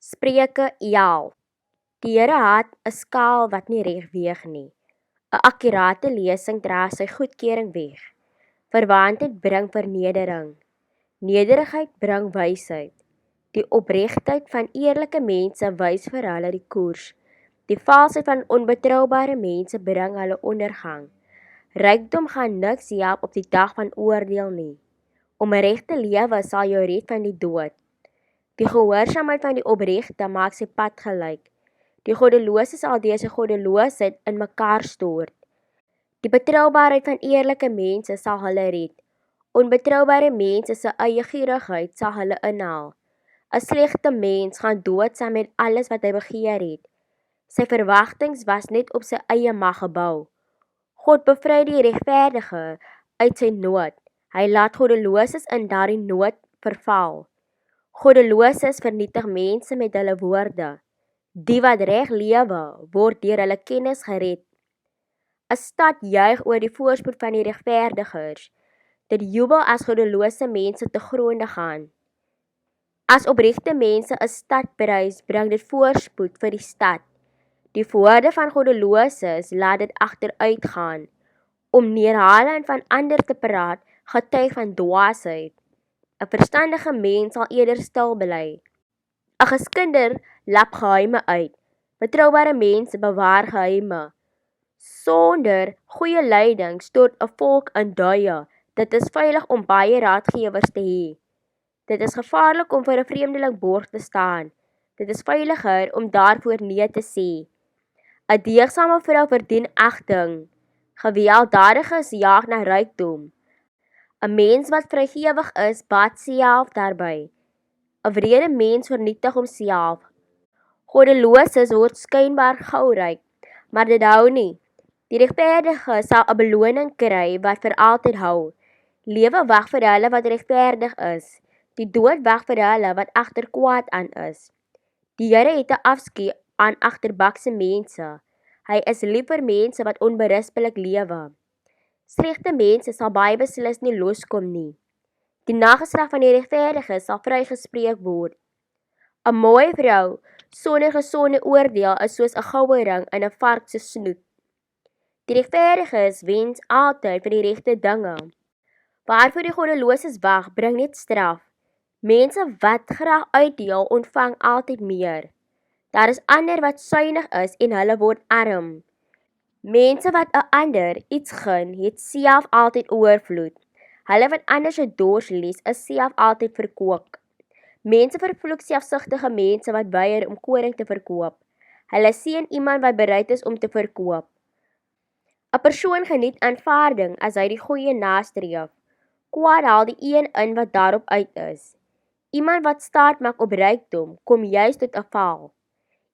Spreuke 11. Die Here het 'n skaal wat nie reg weeg nie. 'n Akkurate lesing dra sy goedkeuring weg. Verwantheid bring vernedering. Nederigheid bring wysheid. Die opregtheid van eerlike mense wys vir hulle die koers. Die valsheid van onbetroubare mense bring hulle ondergang. Rykdom gaan niks help op die dag van oordeel nie. Om reg te lewe sal jou red van die dood. Die gehoorsaamheid van die opregte maak sy pad gelyk. Die goddelose sal deur sy goddeloosheid in mekaar stort. Die betroubaarheid van eerlike mense sal hulle red. Onbetroubare mense se eie gierigheid sal hulle inhaal. 'n Slegte mens gaan dood saam met alles wat hy begeer het. Sy verwagtings was net op sy eie mag gebou. God bevry die regverdige uit sy nood. Hy laat goddeloses in daardie nood verval. Goddeloses vernietig mense met hulle woorde. Die wat reg lewe, word deur hulle kennis gered. 'n Stad juig oor die voorspoed van die regverdigers. Dit jubel as goddelose mense te gronde gaan. As opregte mense 'n stad prys, bring dit voorspoed vir die stad. Die woorde van goddeloses laat dit agteruit gaan. Om neerhalend van ander te praat, getuig van dwaasheid. 'n Verstandige mens sal eerder stil bly. 'n Geskinder lap geheime uit. Betroubare mense bewaar geheime. Sonder goeie leiding stort 'n volk in duie. Dit is veilig om baie raadgewers te hê. Dit is gevaarlik om vir 'n vreemdeling borg te staan. Dit is veiliger om daarvoor nee te sê. 'n Deegsame vrou verdien agting. Gewelddadiges jaag na rykdom. 'n Mens wat vrygewig is, baat self daarby. 'n Wrede mens vernietig homself. Goddeloses word skynbaar gou ryk, maar dit hou nie. Die regverdige sal 'n beloning kry wat vir altyd hou. Lewe wag vir hulle wat regverdig is. Die dood wag vir hulle wat agter kwaad aan is. Die Here het 'n afskeid aan agterbakse mense. Hy is lief vir mense wat onberispelik lewe. Slegte mense sal baie beslis nie loskom nie. Die nageslag van die regverdiges sal vrygespreek word. 'n Mooi vrou sonder gesonde oordeel is soos 'n goue ring in 'n vark se snoet. Die regverdiges wens altyd vir die regte dinge. Waarvoor die goddeloses wag, bring net straf. Mense wat graag uitdeel, ontvang altyd meer. Daar is ander wat suinig is en hulle word arm. Mense wat 'n ander iets gun, het self altyd oorvloed. Hulle wat ander se dors les, is self altyd verkoop. Mense vervloek selfsugtige mense wat weier om koring te verkoop. Hulle seën iemand wat bereid is om te verkoop. 'n Persoon geniet aanvaarding as hy die goeie nastreef. Kwaad haal die een in wat daarop uit is. Iemand wat staat maak op rykdom, kom juis tot 'n val.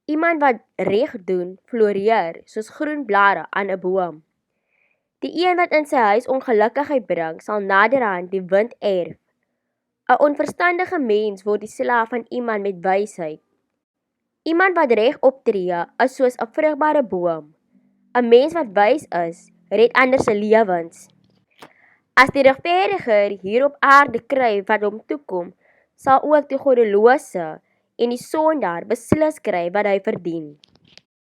Iemand wat reg doen, floreer soos groen blare aan 'n boom. Die een wat in sy huis ongelukkigheid bring, sal naderhand die wind erf. 'n Onverstandige mens word die slaaf van iemand met wysheid. Iemand wat reg optree, is soos 'n vrugbare boom. 'n Mens wat wys is, red ander se lewens. As die regverdiger hier op aarde kry wat hom toekom, sal ook die goddelose en die sondaar beslis kry wat hy verdien.